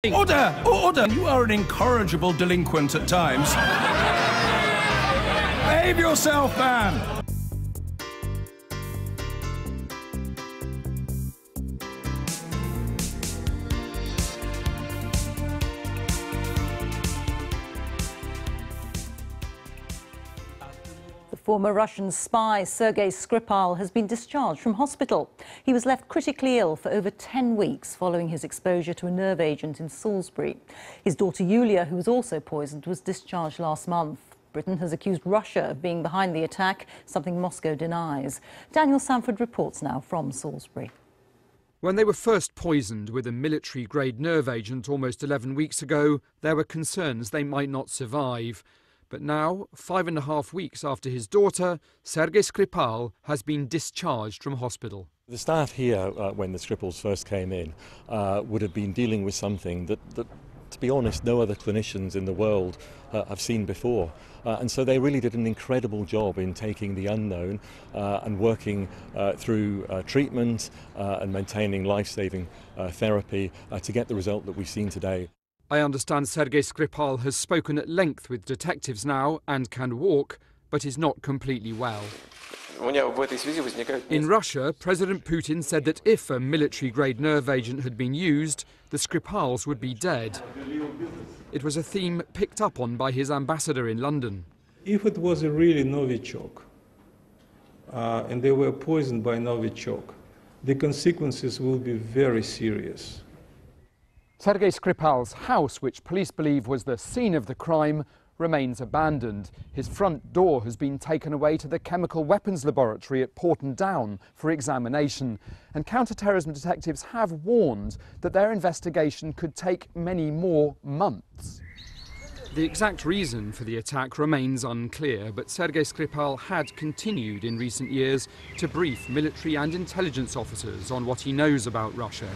Order! Order! You are an incorrigible delinquent at times. Behave yourself, man! Former Russian spy Sergei Skripal has been discharged from hospital. He was left critically ill for over 10 weeks following his exposure to a nerve agent in Salisbury. His daughter Yulia, who was also poisoned, was discharged last month. Britain has accused Russia of being behind the attack, something Moscow denies. Daniel Sanford reports now from Salisbury. When they were first poisoned with a military-grade nerve agent almost 11 weeks ago, there were concerns they might not survive. But now, 5.5 weeks after his daughter, Sergei Skripal has been discharged from hospital. The staff here, when the Skripals first came in, would have been dealing with something that, to be honest, no other clinicians in the world have seen before. And so they really did an incredible job in taking the unknown and working through treatment and maintaining life-saving therapy to get the result that we've seen today. I understand Sergei Skripal has spoken at length with detectives now and can walk, but is not completely well. In Russia, President Putin said that if a military-grade nerve agent had been used, the Skripals would be dead. It was a theme picked up on by his ambassador in London. If it was a really Novichok, and they were poisoned by Novichok, the consequences will be very serious. Sergei Skripal's house, which police believe was the scene of the crime, remains abandoned. His front door has been taken away to the chemical weapons laboratory at Porton Down for examination. And counter-terrorism detectives have warned that their investigation could take many more months. The exact reason for the attack remains unclear, but Sergei Skripal had continued in recent years to brief military and intelligence officers on what he knows about Russia.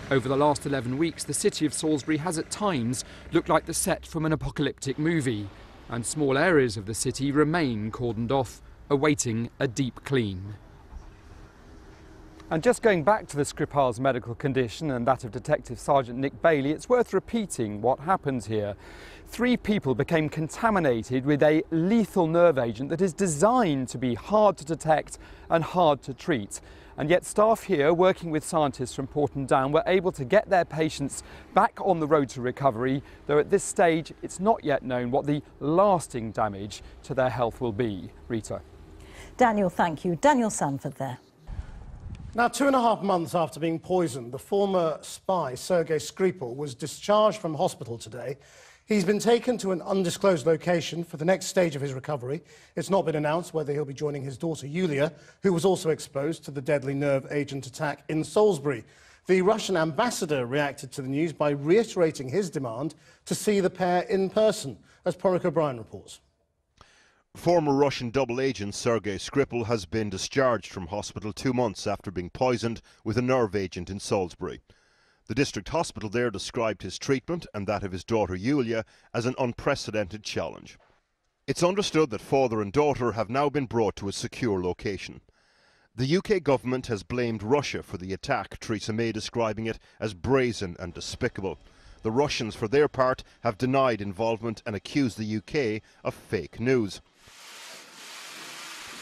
Over the last 11 weeks, the city of Salisbury has at times looked like the set from an apocalyptic movie, and small areas of the city remain cordoned off, awaiting a deep clean. And just going back to the Skripal's medical condition and that of Detective Sergeant Nick Bailey, it's worth repeating what happened here. 3 people became contaminated with a lethal nerve agent that is designed to be hard to detect and hard to treat. And yet staff here, working with scientists from Porton Down, were able to get their patients back on the road to recovery, though at this stage it's not yet known what the lasting damage to their health will be. Rita. Daniel, thank you. Daniel Sanford there. Now, 2.5 months after being poisoned, the former spy Sergei Skripal was discharged from hospital today. He's been taken to an undisclosed location for the next stage of his recovery. It's not been announced whether he'll be joining his daughter Yulia, who was also exposed to the deadly nerve agent attack in Salisbury. The Russian ambassador reacted to the news by reiterating his demand to see the pair in person, as Porrick O'Brien reports. Former Russian double agent Sergei Skripal has been discharged from hospital 2 months after being poisoned with a nerve agent in Salisbury. The district hospital there described his treatment and that of his daughter Yulia as an unprecedented challenge. It's understood that father and daughter have now been brought to a secure location. The UK government has blamed Russia for the attack, Theresa May describing it as brazen and despicable. The Russians, for their part, have denied involvement and accused the UK of fake news.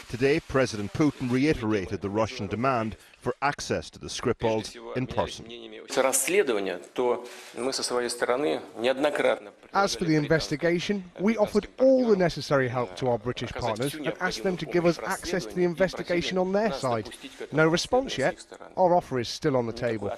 Today, President Putin reiterated the Russian demand for access to the Skripals in person. As for the investigation, we offered all the necessary help to our British partners and asked them to give us access to the investigation on their side. No response yet. Our offer is still on the table.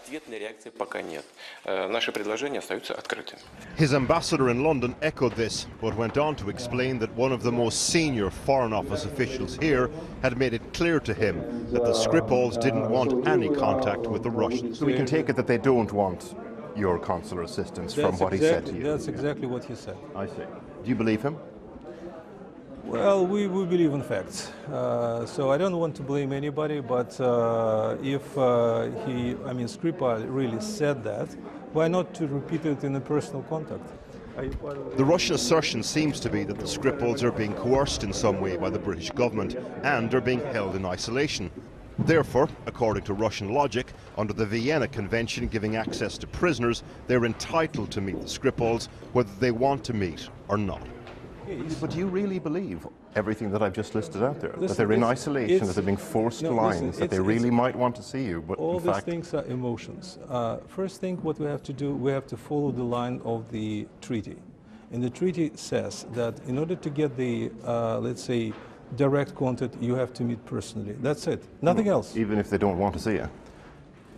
His ambassador in London echoed this, but went on to explain that one of the most senior Foreign Office officials here had made it clear to him that the Skripals didn't want any contact with the Russians. So we can take it that they don't want your consular assistance from what he said to you? That's exactly what he said. I see. Do you believe him? Well, we believe in facts. So I don't want to blame anybody, but if Skripal really said that, why not to repeat it in a personal contact? The Russian assertion seems to be that the Skripals are being coerced in some way by the British government and are being held in isolation. Therefore, according to Russian logic, under the Vienna Convention giving access to prisoners, they're entitled to meet the Skripals, whether they want to meet or not. But do you really believe everything that I've just listed out there? That they're in isolation, that they're being forced to lines, that they really might want to see you, but all in these fact... things are emotions. First thing, what we have to do, we have to follow the line of the treaty. And the treaty says that in order to get the, let's say, direct contact, you have to meet personally. That's it. Nothing else. Even if they don't want to see you?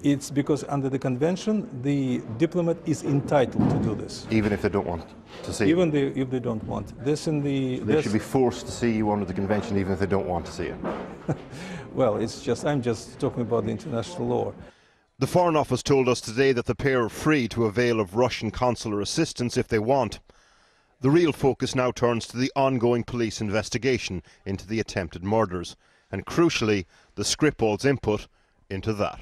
It's because under the convention, the diplomat is entitled to do this. Even if they don't want to see you? Even if they don't want. This in the... They should be forced to see you under the convention even if they don't want to see you? Well, it's just, I'm just talking about the international law. The Foreign Office told us today that the pair are free to avail of Russian consular assistance if they want. The real focus now turns to the ongoing police investigation into the attempted murders, and crucially, the Skripals' input into that.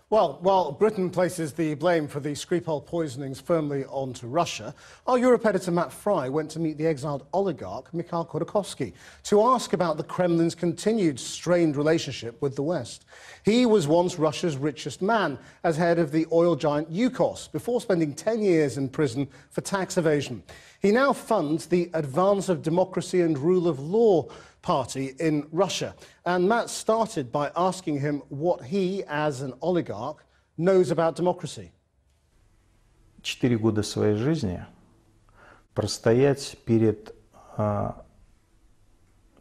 Well, while Britain places the blame for the Skripal poisonings firmly onto Russia, our Europe editor Matt Fry went to meet the exiled oligarch Mikhail Khodorkovsky to ask about the Kremlin's continued strained relationship with the West. He was once Russia's richest man as head of the oil giant Yukos before spending 10 years in prison for tax evasion. He now funds the Advance of Democracy and Rule of Law party in Russia. And Matt started by asking him what he, as an oligarch, knows about democracy. 4 года своей жизни простоять перед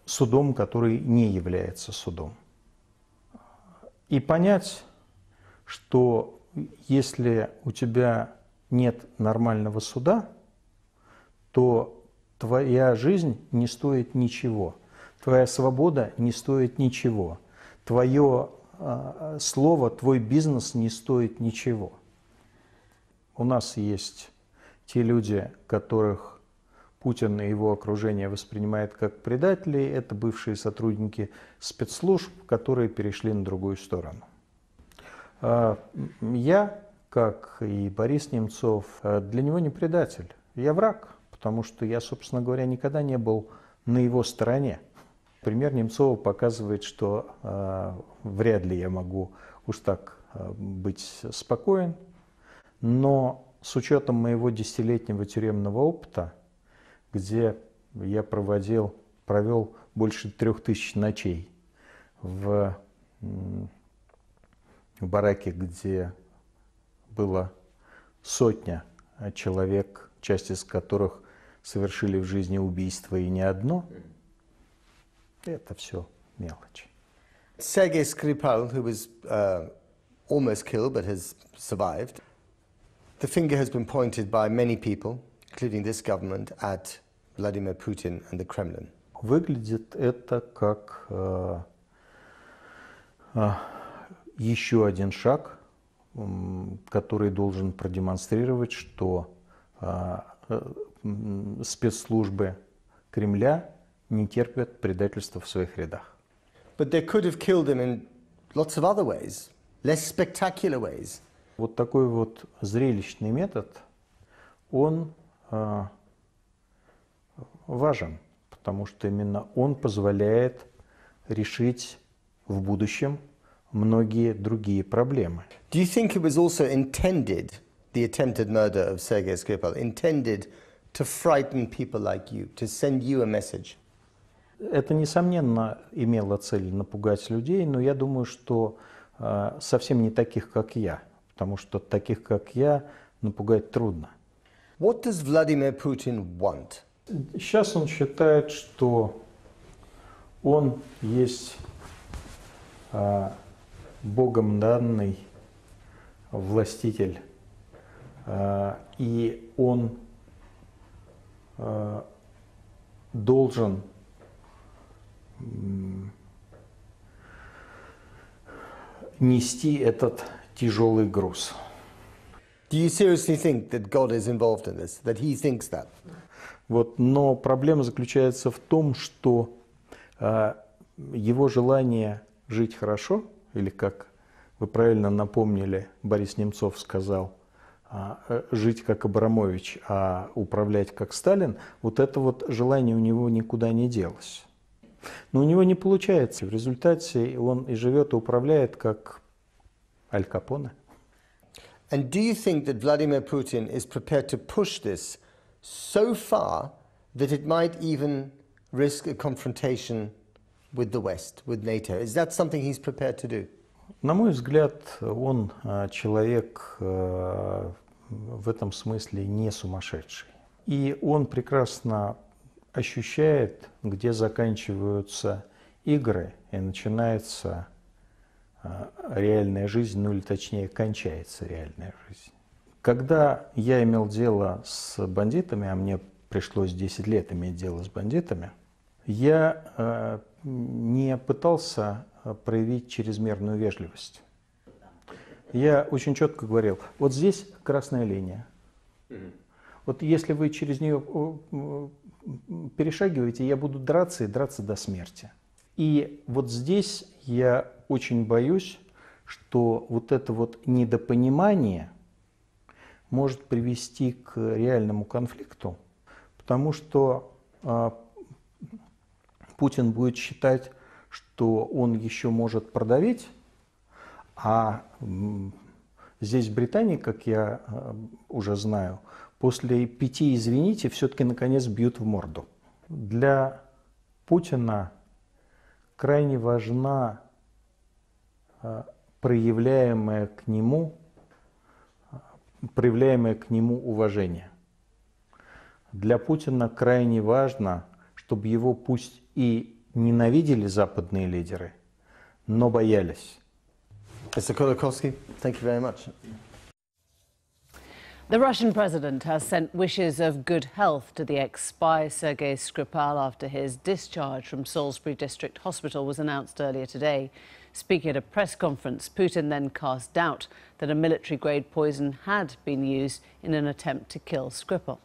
судом, который не является судом. И понять, что если у тебя нет нормального суда, то твоя жизнь не стоит ничего. Твоя свобода не стоит ничего. Твое слово, твой бизнес не стоит ничего. У нас есть те люди, которых Путин и его окружение воспринимает как предателей. Это бывшие сотрудники спецслужб, которые перешли на другую сторону. Я, как и Борис Немцов, для него не предатель. Я враг, потому что я, собственно говоря, никогда не был на его стороне. Пример Немцова показывает, что вряд ли я могу уж так быть спокоен, но с учетом моего 10-летнего тюремного опыта, где я провел больше 3000 ночей в бараке, где было сотня человек, часть из которых совершили в жизни убийство и не одно, это все мелочи. Sergei Skripal, who was almost killed but has survived, the finger has been pointed by many people, including this government, at Vladimir Putin and the Kremlin. Выглядит это как еще один шаг, который должен продемонстрировать, что спецслужбы Кремля не терпят предательства в своих рядах. But they could have killed him in lots of other ways, less spectacular ways. Вот такой вот зрелищный метод, он важен, потому что именно он позволяет решить в будущем многие другие проблемы. Do you think it was also intended, the attempted murder of Sergei Skripal, intended to frighten people like you, to send you a message? Это, несомненно, имело цель напугать людей, но я думаю, что совсем не таких, как я, потому что таких, как я, напугать трудно. What does Vladimir Putin want? Сейчас он считает, что он есть Богом данный властитель, и он должен нести этот тяжелый груз. Do you seriously think that God is involved in this, that he thinks that? Вот, но проблема заключается в том, что его желание жить хорошо, или, как вы правильно напомнили, Борис Немцов сказал, жить как Абрамович, а управлять как Сталин, вот это вот желание у него никуда не делось. Но у него не получается. В результате он и живет, и управляет как Аль Капоне. And do you think that Vladimir Putin is prepared to push this so far that it might even risk a confrontation with the West, with NATO? Is that something he's prepared to do? На мой взгляд, он человек в этом смысле не сумасшедший. И он прекрасно ощущает, где заканчиваются игры и начинается реальная жизнь, ну или точнее кончается реальная жизнь. Когда я имел дело с бандитами, а мне пришлось 10 лет иметь дело с бандитами, я не пытался проявить чрезмерную вежливость. Я очень четко говорил, вот здесь красная линия. Вот если вы через нее перешагиваете, я буду драться и драться до смерти. И вот здесь я очень боюсь, что вот это вот недопонимание может привести к реальному конфликту, потому что Путин будет считать, что он еще может продавить, а здесь в Британии, как я уже знаю, после 5 «извините» все-таки наконец бьют в морду. Для Путина крайне важна проявляемое к нему уважение. Для Путина крайне важно, чтобы его пусть и ненавидели западные лидеры, но боялись. Mr. Kolakowski, thank you very much. The Russian president has sent wishes of good health to the ex-spy Sergei Skripal after his discharge from Salisbury District Hospital was announced earlier today. Speaking at a press conference, Putin then cast doubt that a military-grade poison had been used in an attempt to kill Skripal.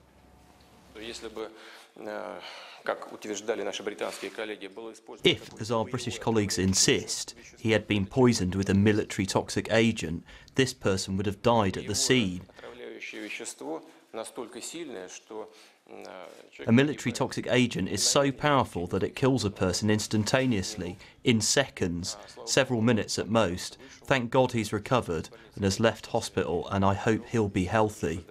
If, as our British colleagues insist, he had been poisoned with a military toxic agent, this person would have died at the scene. A military toxic agent is so powerful that it kills a person instantaneously, in seconds, several minutes at most. Thank God he's recovered and has left hospital, and I hope he'll be healthy.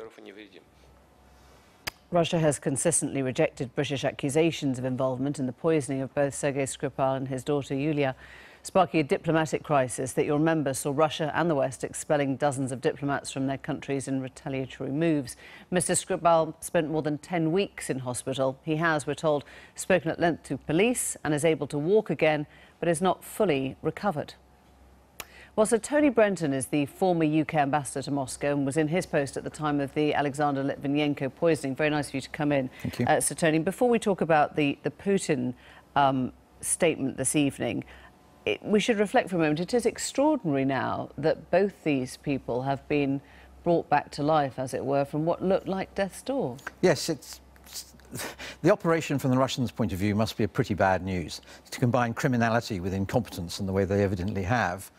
Russia has consistently rejected British accusations of involvement in the poisoning of both Sergei Skripal and his daughter Yulia, sparking a diplomatic crisis that you'll remember saw Russia and the West expelling dozens of diplomats from their countries in retaliatory moves. Mr. Skripal spent more than 10 weeks in hospital. He has, we're told, spoken at length to police and is able to walk again, but is not fully recovered. Well, so Tony Brenton is the former UK ambassador to Moscow and was in his post at the time of the Alexander Litvinenko poisoning. Very nice of you to come in. Thank you. So, Tony, before we talk about the Putin statement this evening, we should reflect for a moment. It is extraordinary now that both these people have been brought back to life, as it were, from what looked like death's door. Yes, the operation from the Russians' point of view must be a pretty bad news. To combine criminality with incompetence in the way they evidently have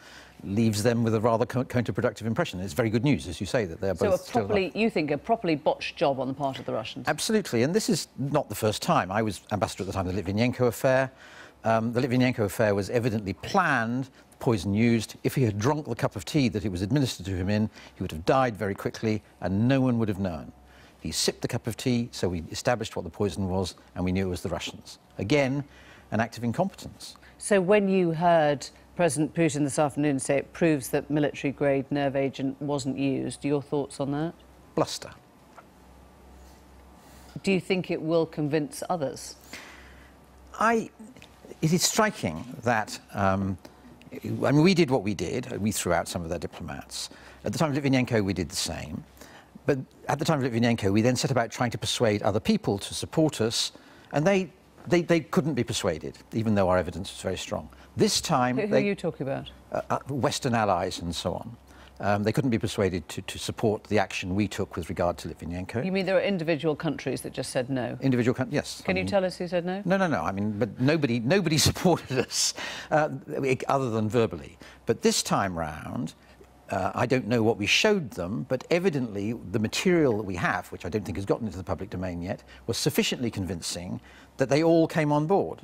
leaves them with a rather counterproductive impression. It's very good news, as you say, that they're both still alive. You think a properly botched job on the part of the Russians? Absolutely, and this is not the first time. I was ambassador at the time of the Litvinenko affair. The Litvinenko affair was evidently planned, poison used. If he had drunk the cup of tea that it was administered to him in, he would have died very quickly and no one would have known. He sipped the cup of tea, so we established what the poison was and we knew it was the Russians. Again, an act of incompetence. So when you heard President Putin this afternoon say it proves that military-grade nerve agent wasn't used, your thoughts on that? Bluster. Do you think it will convince others? It is striking that, I mean, we did what we did. We threw out some of their diplomats. At the time of Litvinenko, we did the same. But at the time of Litvinenko, we then set about trying to persuade other people to support us, and they couldn't be persuaded, even though our evidence was very strong. This time... Who are you talking about? Western allies and so on. They couldn't be persuaded to support the action we took with regard to Litvinenko. You mean there are individual countries that just said no? Individual countries, yes. Can you tell us who said no? No. I mean, but nobody supported us, other than verbally. But this time round, I don't know what we showed them, but evidently the material that we have, which I don't think has gotten into the public domain yet, was sufficiently convincing that they all came on board.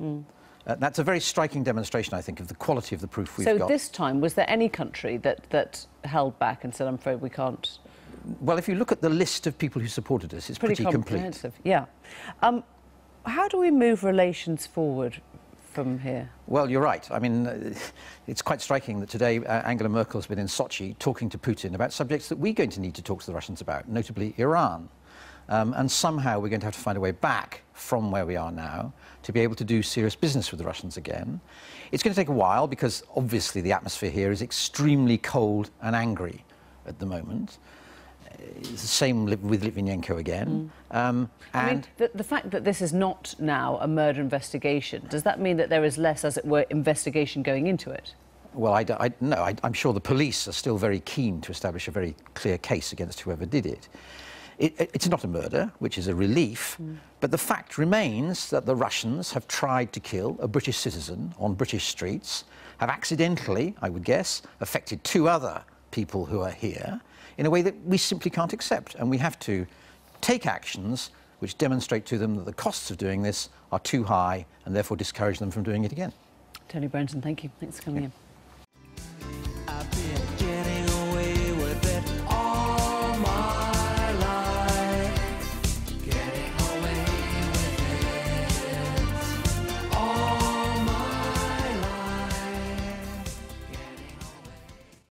That's a very striking demonstration, I think, of the quality of the proof we've got. So this time, was there any country that held back and said, I'm afraid we can't? Well, if you look at the list of people who supported us, it's pretty complete. Yeah. How do we move relations forward from here? Well, you're right. I mean, it's quite striking that today Angela Merkel has been in Sochi talking to Putin about subjects that we're going to need to talk to the Russians about, notably Iran. And somehow we're going to have to find a way back from where we are now to be able to do serious business with the Russians again. It's going to take a while because obviously the atmosphere here is extremely cold and angry at the moment. It's the same with Litvinenko again. I mean, the fact that this is not now a murder investigation, does that mean that there is less, as it were, investigation going into it? Well, I'm sure the police are still very keen to establish a very clear case against whoever did it. It's not a murder, which is a relief, but the fact remains that the Russians have tried to kill a British citizen on British streets, have accidentally, I would guess, affected 2 other people who are here in a way that we simply can't accept. And we have to take actions which demonstrate to them that the costs of doing this are too high and therefore discourage them from doing it again. Tony Brenton, thank you. Thanks for coming in.